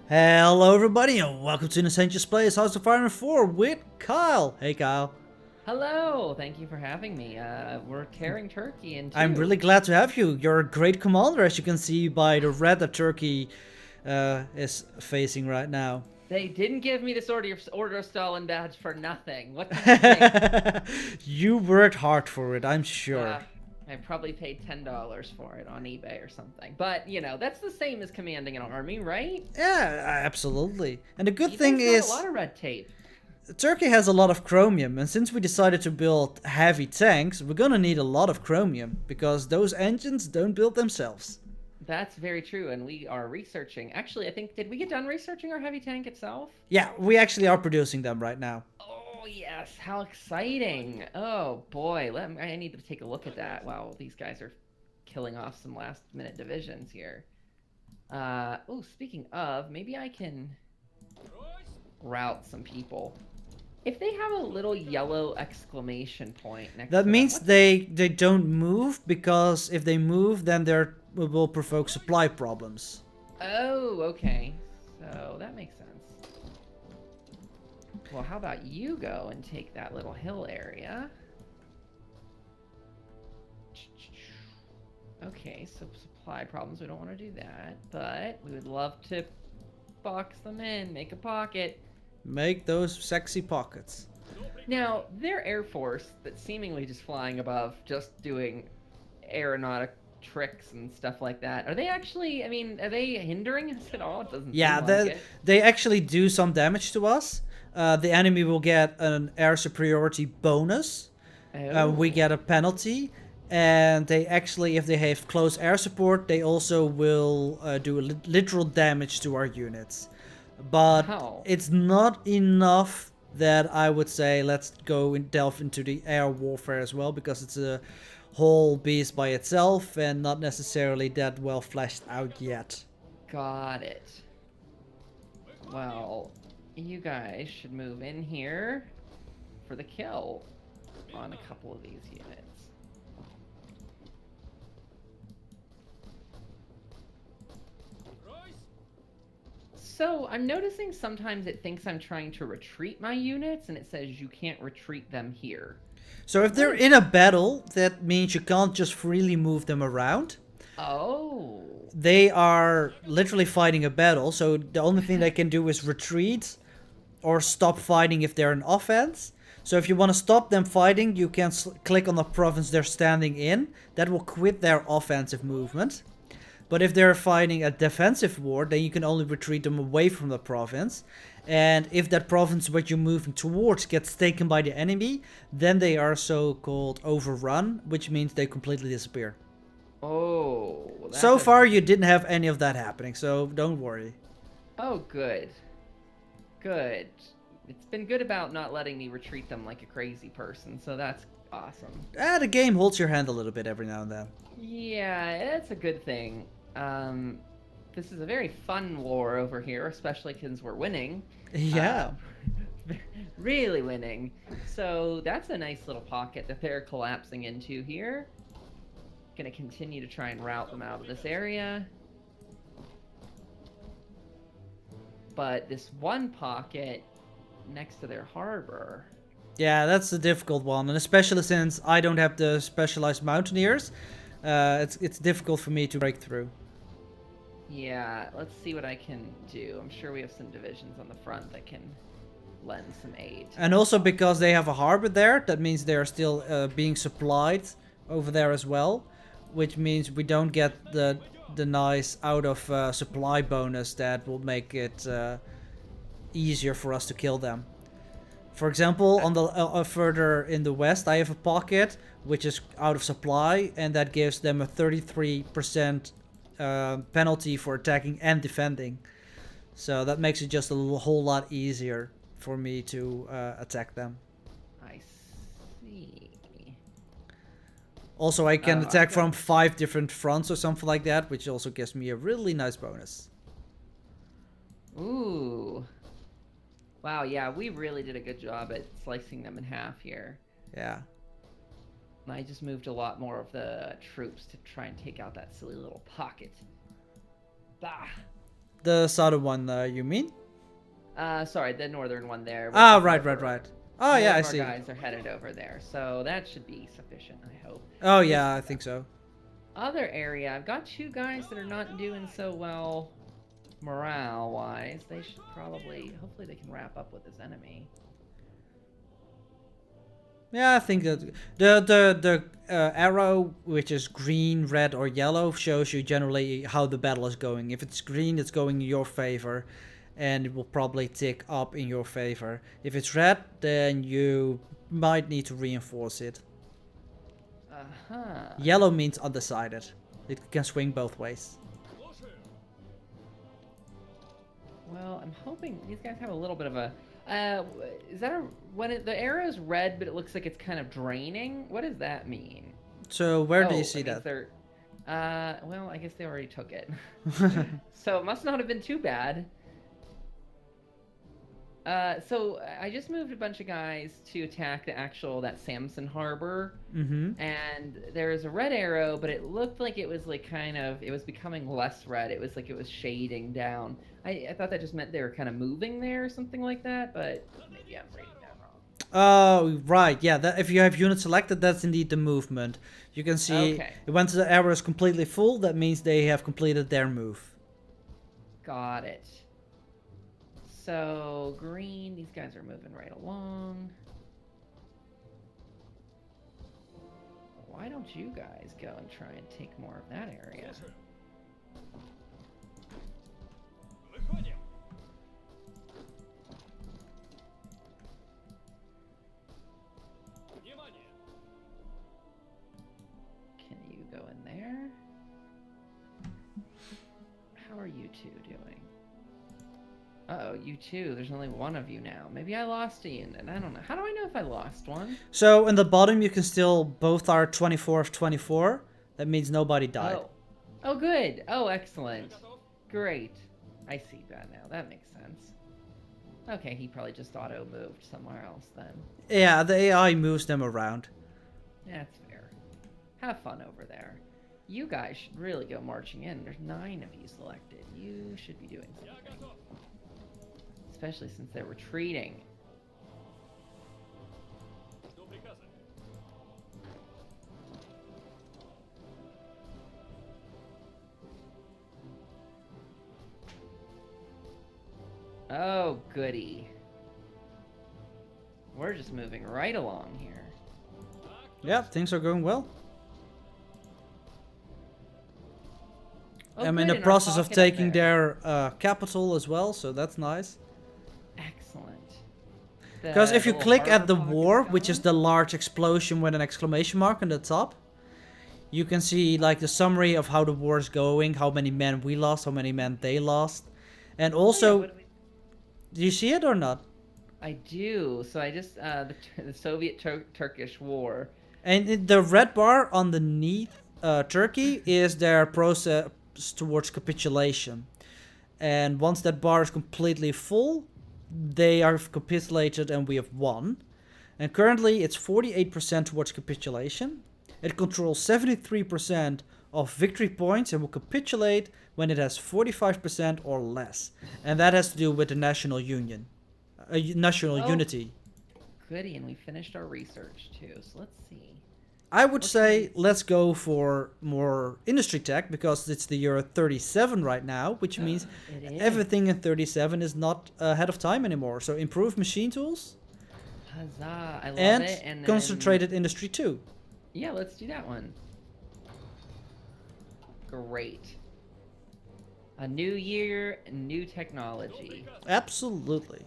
Hello everybody and welcome to Innocentious Plays House of Iron 4 with Kyle. Hey Kyle. Hello, thank you for having me. We're carrying Turkey in I'm really two. glad to have you. You're a great commander, as you can see by the red that Turkey is facing right now. They didn't give me this Order of Stalin badge for nothing. What do you think? You worked hard for it, I'm sure. Uh, I probably paid $10 for it on eBay or something. But, that's the same as commanding an army, right? Yeah, absolutely. And the good You thing guys got a is, lot of red tape. Turkey has a lot of chromium, and since we decided to build heavy tanks, we're gonna need a lot of chromium, because those engines don't build themselves. That's very true, and we are researching. Actually, I think, did we get done researching our heavy tank itself? Yeah, we actually are producing them right now. Oh, yes, how exciting. Oh, boy, I need to take a look at that. Wow, these guys are killing off some last minute divisions here. Oh, speaking of, maybe I can route some people. If they have a little yellow exclamation point next That to them, means they don't move, because if they move, then they will provoke supply problems. Oh, okay. So that makes sense. Well, how about you go and take that little hill area? Okay, so supply problems, we don't want to do that, but we would love to box them in, make a pocket. Make those sexy pockets. Now, their Air Force that's seemingly just flying above, just doing aeronautic tricks and stuff like that, are they actually, are they hindering us at all? It doesn't Yeah, seem like it. they actually do some damage to us. The enemy will get an air superiority bonus. We Oh. get a penalty. And they actually, if they have close air support, they also will do literal damage to our units. But Wow. it's not enough that I would say let's go and delve into the air warfare as well, because it's a whole beast by itself and not necessarily that well fleshed out yet. Got it. Well, you guys should move in here for the kill on a couple of these units. So, I'm noticing sometimes it thinks I'm trying to retreat my units, and it says you can't retreat them here. So if they're in a battle, that means you can't just freely move them around. Oh. They are literally fighting a battle, so the only thing they can do is retreat or stop fighting if they're in offense. So if you want to stop them fighting, you can click on the province they're standing in. That will quit their offensive movement. But if they're fighting a defensive war, then you can only retreat them away from the province. And if that province which you're moving towards gets taken by the enemy, then they are so-called overrun, which means they completely disappear. Oh. Well, So far, you didn't have any of that happening, so don't worry. Oh, good. Good. It's been good about not letting me retreat them like a crazy person, so that's awesome. The game holds your hand a little bit every now and then. Yeah, that's a good thing. This is a very fun war over here, especially since we're winning. Yeah. Really winning. So that's a nice little pocket that they're collapsing into here. Gonna continue to try and route them out of this area. But this one pocket next to their harbor. Yeah, that's a difficult one, and especially since I don't have the specialized mountaineers, it's difficult for me to break through. Yeah, let's see what I can do. I'm sure we have some divisions on the front that can lend some aid. And also because they have a harbor there, that means they are still being supplied over there as well, which means we don't get the nice out of supply bonus that will make it easier for us to kill them. For example, on the further in the west, I have a pocket which is out of supply, and that gives them a 33% penalty for attacking and defending. So that makes it just a whole lot easier for me to attack them. I see. Also, I can attack I've from got... 5 different fronts or something like that, which also gives me a really nice bonus. Ooh. Wow, yeah, we really did a good job at slicing them in half here. Yeah. I just moved a lot more of the troops to try and take out that silly little pocket. Bah! The southern one, you mean? Sorry, the northern one there. with Ah, the right. harbor. Oh, More yeah, I of our see. guys are headed over there, so that should be sufficient, I hope. Oh, This yeah, I think so. other area, I've got 2 guys that are not doing so well morale-wise. They should probably, hopefully they can wrap up with this enemy. Yeah, I think that the arrow, which is green, red, or yellow, shows you generally how the battle is going. If it's green, it's going in your favor, and it will probably tick up in your favor. If it's red, then you might need to reinforce it. Uh-huh. Yellow means undecided. It can swing both ways. Well, I'm hoping these guys have a little bit of a... is that a... the arrow's red, but it looks like it's kind of draining? What does that mean? So where do you Oh, see means that? they're... well, I guess they already took it. So it must not have been too bad. So I just moved a bunch of guys to attack that Samson Harbor, Mm-hmm. and there's a red arrow, but it looked like it was like it was becoming less red. It was like it was shading down. I thought that just meant they were kind of moving there or something like that, but maybe I'm reading that wrong. Oh, right. Yeah, that, if you have unit selected, that's indeed the movement. You can see Okay. once the arrow is completely full, that means they have completed their move. Got it. So green, these guys are moving right along. Why don't you guys go and try and take more of that area? Can you go in there? How are you 2 doing? Uh-oh, you 2. There's only one of you now. Maybe I lost a unit. I don't know. How do I know if I lost one? So in the bottom, you can still both are 24 of 24. That means nobody died. Oh. Oh, good. Oh, excellent. Great. I see that now. That makes sense. Okay, he probably just auto-moved somewhere else then. Yeah, the AI moves them around. That's fair. Have fun over there. You guys should really go marching in. There's 9 of you selected. You should be doing something. Especially since they're retreating. Oh, goody. We're just moving right along here. Yeah, things are going well. Oh, I'm in good, the in our process of pocket up taking there. their capital as well, so that's nice. Excellent. Because if The you little click at the harbor pocket's war, which is going? the large explosion with an exclamation mark on the top, you can see like the summary of how the war is going, how many men we lost, how many men they lost. And Oh, yeah, also, what do we... do you see it or not? I do. So I just the Soviet-Turkish War. And the red bar underneath Turkey is their process towards capitulation. And once that bar is completely full, they are capitulated and we have won. And currently it's 48% towards capitulation. It controls 73% of victory points and will capitulate when it has 45% or less. And that has to do with the national union. National Oh. unity. Goody, and we finished our research too. So let's see. I would What say can let's go for more industry tech because it's the year 37 right now, which means It is. everything in 37 is not ahead of time anymore. So improved machine tools Huzzah! I love and it. And then... concentrated industry too. Yeah, let's do that one. Great. A new year, new technology. Absolutely.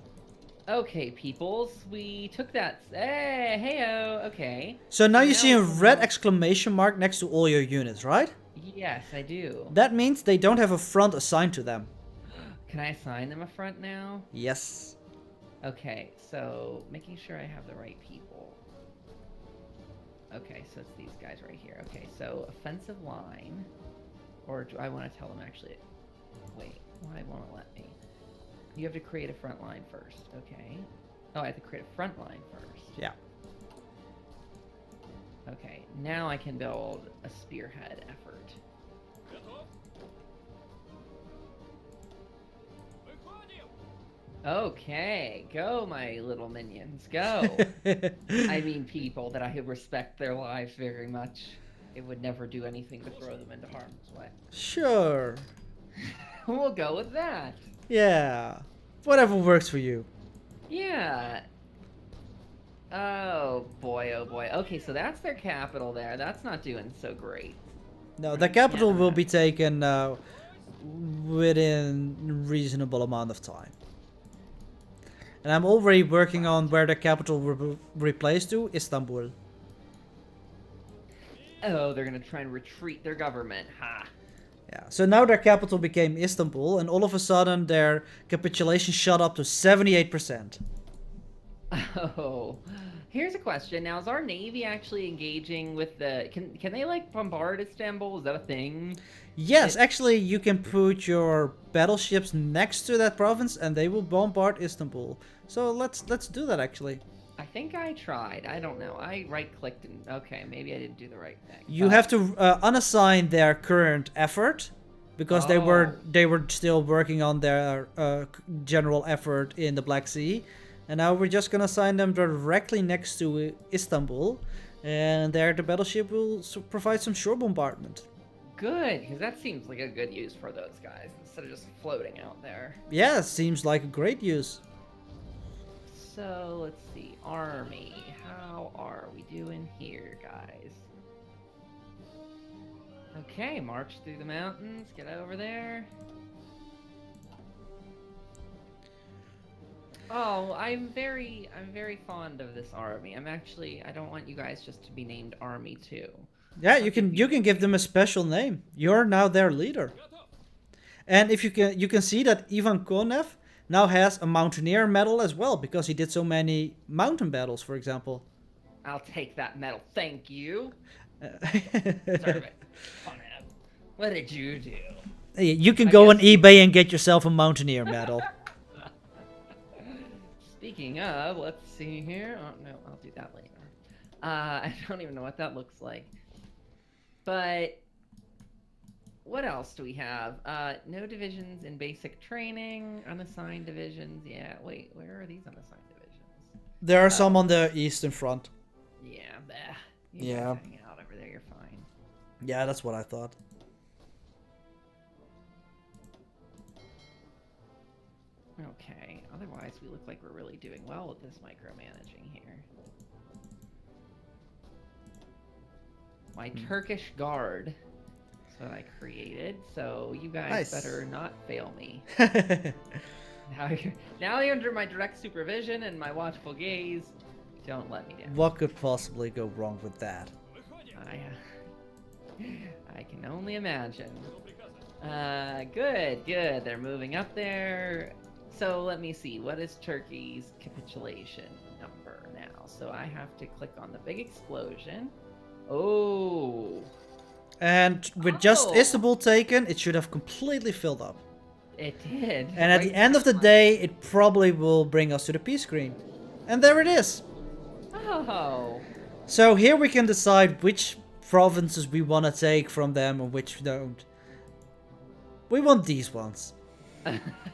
Okay, peoples, we took that. Hey, heyo. Okay. So now you see a we can red go- exclamation mark next to all your units, right? Yes, I do. That means they don't have a front assigned to them. Can I assign them a front now? Yes. Okay, so making sure I have the right people. Okay, so it's these guys right here. Okay, so offensive line. Or do I want to tell them actually? Wait, why won't it let me? You have to create a front line first. Okay. Oh, I have to create a front line first. Yeah. Okay, now I can build a spearhead effort. Okay, go, my little minions, go. I mean, people that I respect their lives very much. It would never do anything to throw them into harm's way. Sure. We'll go with that. Yeah. Whatever works for you. Yeah. Oh boy, oh boy. Okay, so that's their capital there. That's not doing so great. No, Right, the capital yeah. will be taken within reasonable amount of time. And I'm already working on where the capital will be replaced to, Istanbul. Oh, they're gonna try and retreat their government. Ha. Yeah, so now their capital became Istanbul, and all of a sudden their capitulation shot up to 78%. Oh, here's a question. Now, is our navy actually engaging with the? Can they like bombard Istanbul? Is that a thing? Yes, actually, you can put your battleships next to that province, and they will bombard Istanbul. So let's do that actually. I think I tried. I don't know. I right-clicked and okay, maybe I didn't do the right thing. You but- have to unassign their current effort, because they were still working on their general effort in the Black Sea, and now we're just gonna assign them directly next to Istanbul, and there the battleship will provide some shore bombardment. Good, because that seems like a good use for those guys instead of just floating out there. Yeah, seems like a great use. So let's see, army. How are we doing here, guys? Okay, march through the mountains. Get over there. Oh, I'm very fond of this army. I don't want you guys just to be named Army 2. Yeah, you can give them a special name. You're now their leader. And if you can see that Ivan Konev now has a Mountaineer medal as well, because he did so many mountain battles, for example. I'll take that medal, thank you. Deserve it. Konev, what did you do? You can go on eBay and get yourself a Mountaineer medal. Speaking of, let's see here. Oh no, I'll do that later. I don't even know what that looks like. But what else do we have? No divisions in basic training, unassigned divisions. Yeah, wait, where are these unassigned divisions? There are some on the eastern front. Yeah, you guys hang out over there, you're fine. Yeah, that's what I thought. Okay, otherwise we look like we're really doing well with this micromanaging here. My Turkish guard is what I created, so you guys better not fail me. Now you're under my direct supervision and my watchful gaze. Don't let me down. What could possibly go wrong with that? I can only imagine. Good. They're moving up there. So let me see. What is Turkey's capitulation number now? So I have to click on the big explosion. Oh. And with just Istanbul taken, it should have completely filled up. It did. And at the end of the day, it probably will bring us to the peace screen. And there it is. Oh. So here we can decide which provinces we want to take from them and which we don't. We want these ones.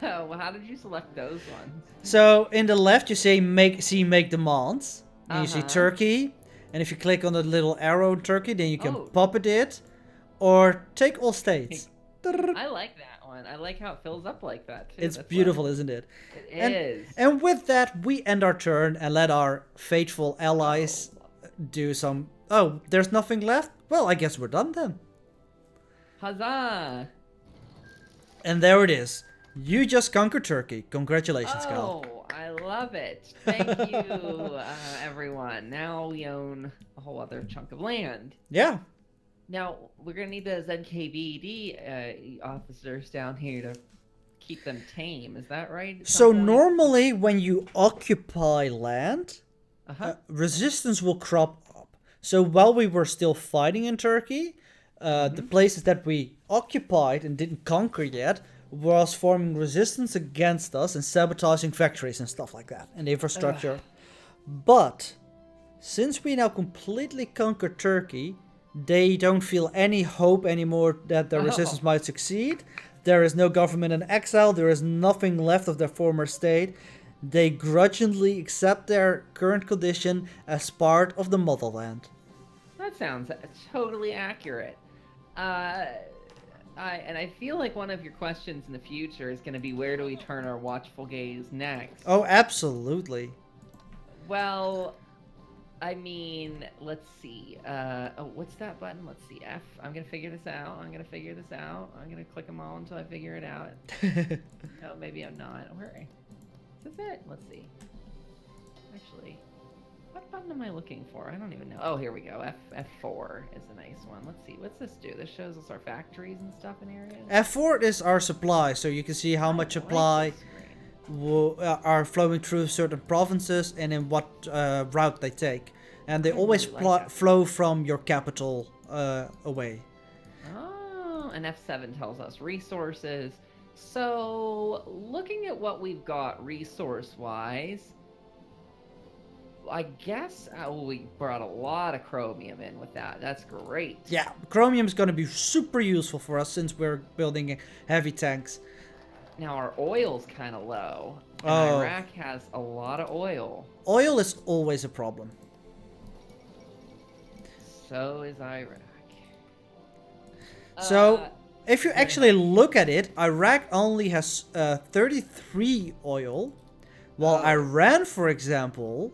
Well, how did you select those ones? So in the left you say make demands. And you see Turkey. And if you click on the little arrow in Turkey, then you can puppet it. Or take all states. I like that one. I like how it fills up like that too. It's beautiful, isn't it? It is. And with that, we end our turn and let our faithful allies do some... Oh, there's nothing left? Well, I guess we're done then. Huzzah! And there it is. You just conquered Turkey. Congratulations, Cal. Oh, I love it. Thank you, everyone. Now we own a whole other chunk of land. Yeah. Now, we're going to need the ZKVD officers down here to keep them tame. Is that right? So normally when you occupy land, resistance will crop up. So while we were still fighting in Turkey, the places that we occupied and didn't conquer yet was forming resistance against us and sabotaging factories and stuff like that and infrastructure. But since we now completely conquered Turkey, they don't feel any hope anymore that the resistance might succeed. There is no government in exile. There is nothing left of their former state. They grudgingly accept their current condition as part of the motherland. That sounds totally accurate. I feel like one of your questions in the future is going to be, where do we turn our watchful gaze next? Oh, absolutely. Well, I mean, let's see. Oh, what's that button? Let's see. F. I'm gonna figure this out. I'm gonna click them all until I figure it out. No, maybe I'm not. Where? Is this it? Let's see. Actually, what button am I looking for? I don't even know. Oh, here we go. F4 is a nice one. Let's see. What's this do? This shows us our factories and stuff in areas. F4 is our supply, so you can see how much supply are flowing through certain provinces and in what route they take. And they always flow from your capital away. Oh, and F7 tells us resources. So, looking at what we've got resource-wise, I guess we brought a lot of chromium in with that. That's great. Yeah, chromium is going to be super useful for us since we're building heavy tanks. Now, our oil's kind of low. And Iraq has a lot of oil. Oil is always a problem. So is Iraq. So, if you actually look at it, Iraq only has 33 oil, while Iran, for example,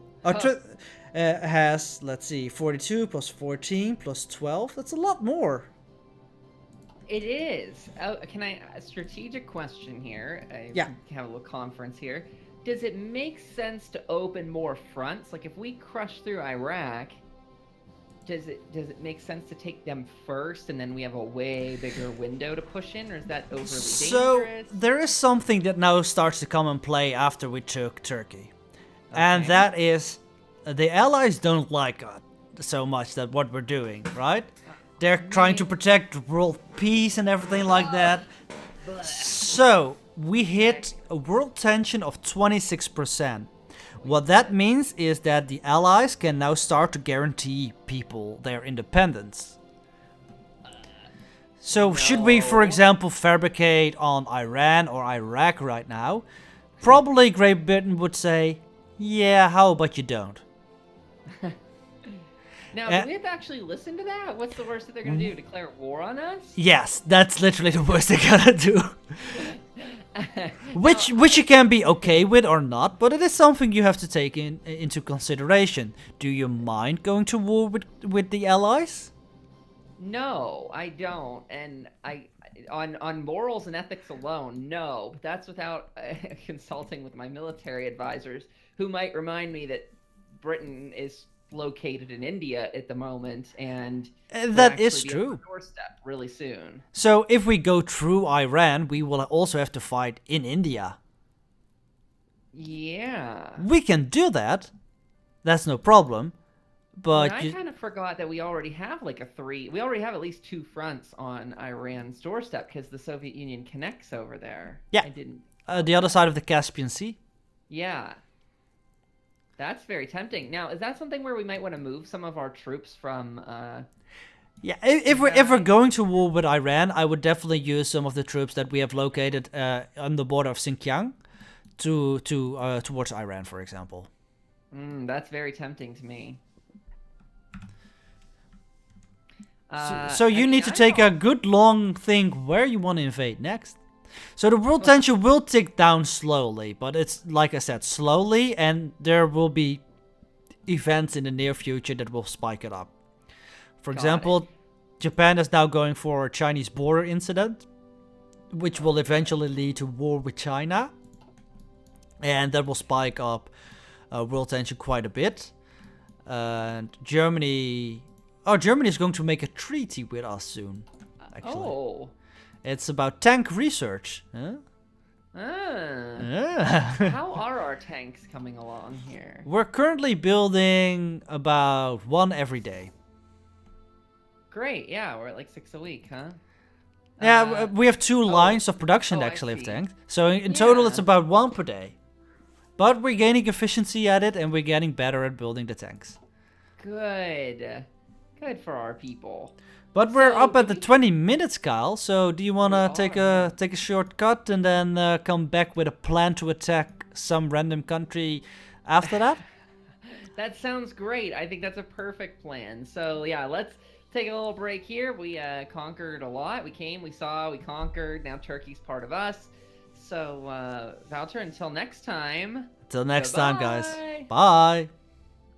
has, let's see, 42 plus 14 plus 12. That's a lot more. It is. Can I a strategic question here? Yeah. Have a little conference here. Does it make sense to open more fronts? Like if we crush through Iraq, does it make sense to take them first and then we have a way bigger window to push in, or is that overly dangerous? So there is something that now starts to come and play after we took Turkey. Okay. And that is the Allies don't like us so much that what we're doing, right? They're trying to protect world peace and everything like that. So, we hit a world tension of 26%. What that means is that the Allies can now start to guarantee people their independence. So, should we, for example, fabricate on Iran or Iraq right now? Probably Great Britain would say, yeah, how about you don't? Now, do we have to actually listen to that? What's the worst that they're going to do? Declare war on us? Yes, that's literally the worst they're going to do. Which you can be okay with or not, but it is something you have to take into consideration. Do you mind going to war with the Allies? No, I don't. And on morals and ethics alone, no. But that's without consulting with my military advisors, who might remind me that Britain is located in India at the moment, and that is true. On the doorstep really soon. So if we go through Iran, we will also have to fight in India. Yeah, we can do that. That's no problem. But I kind of forgot that we already have we already have at least 2 fronts on Iran's doorstep because the Soviet Union connects over there. Yeah, I didn't. The other side of the Caspian Sea. Yeah. That's very tempting. Now, is that something where we might want to move some of our troops from? Yeah, if we're going to war with Iran, I would definitely use some of the troops that we have located on the border of Xinjiang towards Iran, for example. That's very tempting to me. So you need to take a good long think where you want to invade next. So the world tension will tick down slowly, but it's, like I said, slowly, and there will be events in the near future that will spike it up. For example, Japan is now going for a Chinese border incident, which will eventually lead to war with China, and that will spike up world tension quite a bit. And Germany is going to make a treaty with us soon, actually. Oh. It's about tank research. Huh? How are our tanks coming along here? We're currently building about 1 every day. Great, yeah, we're at like 6 a week, huh? Yeah, we have 2 lines of production actually of tanks. So in total it's about 1 per day. But we're gaining efficiency at it and we're getting better at building the tanks. Good. Good for our people. But we're So, up do at the we- 20 minutes, Kyle. So do you want to We are, yeah. take a short cut and then come back with a plan to attack some random country after that? That sounds great. I think that's a perfect plan. So yeah, let's take a little break here. We conquered a lot. We came, we saw, we conquered. Now Turkey's part of us. So Valter, until next time. Till next time, guys. Goodbye. Bye.